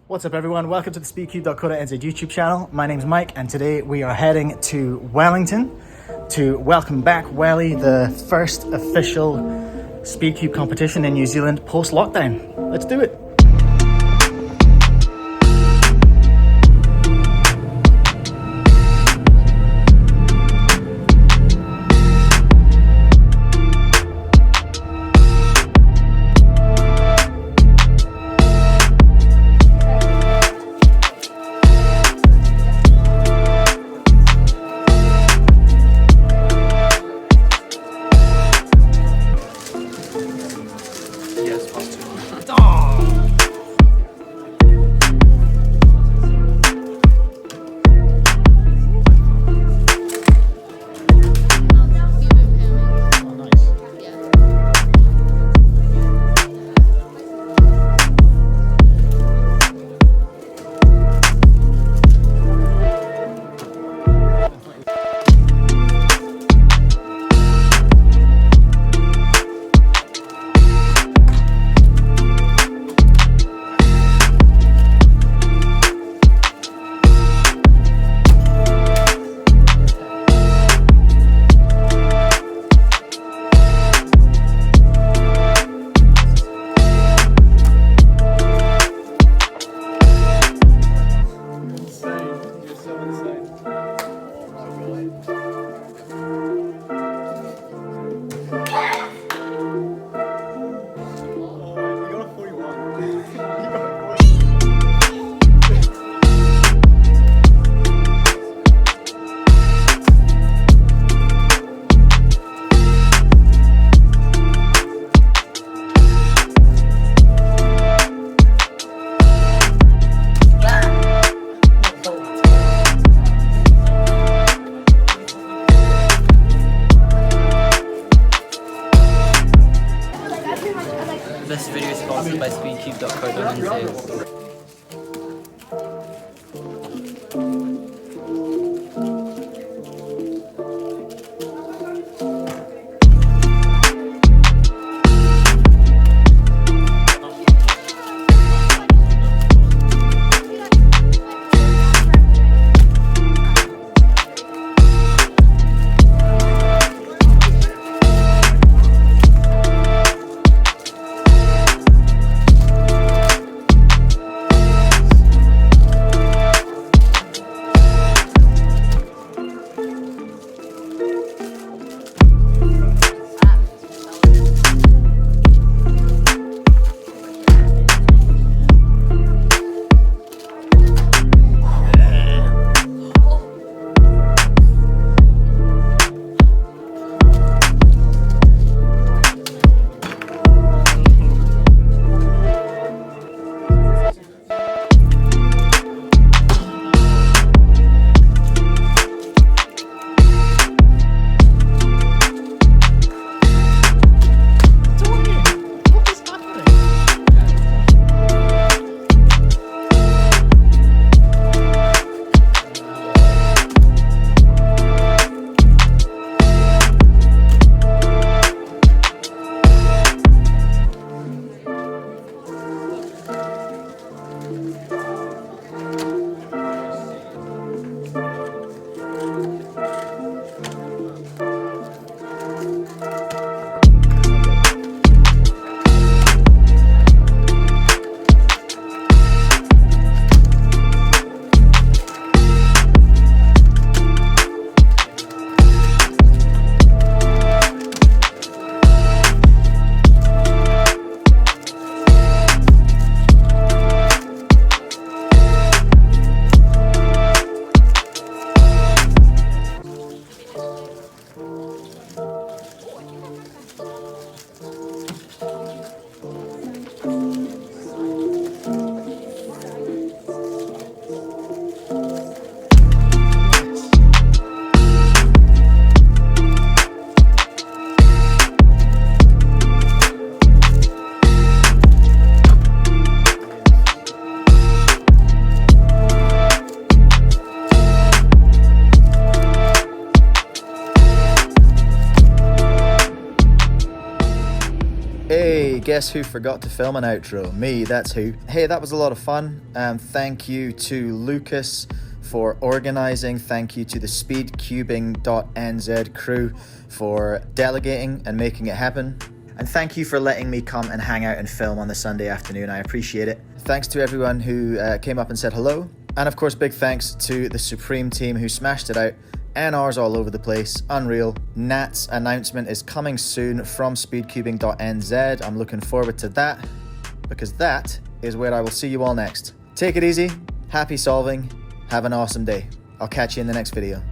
What's up everyone, welcome to the SpeedcubeNZ YouTube channel. My name's Mike and today we are heading to Wellington to Welcome Back Welly, the first official Speedcube competition in New Zealand post-lockdown. Let's do it! This video is sponsored by SpeedcubeNZ. Hey, Hey, guess who forgot to film an outro? Me, that's who. Hey, that was a lot of fun. Thank you to Lucas for organising. Thank you to the SpeedcubeNZ crew for delegating and making it happen. And thank you for letting me come and hang out and film on the Sunday afternoon. I appreciate it. Thanks to everyone who came up and said hello. And of course, big thanks to the Supreme team who smashed it out. NRs all over the place, unreal. Nat's announcement is coming soon from speedcubing.nz. I'm looking forward to that, because that is where I will see you all next. Take it easy, happy solving, have an awesome day. I'll catch you in the next video.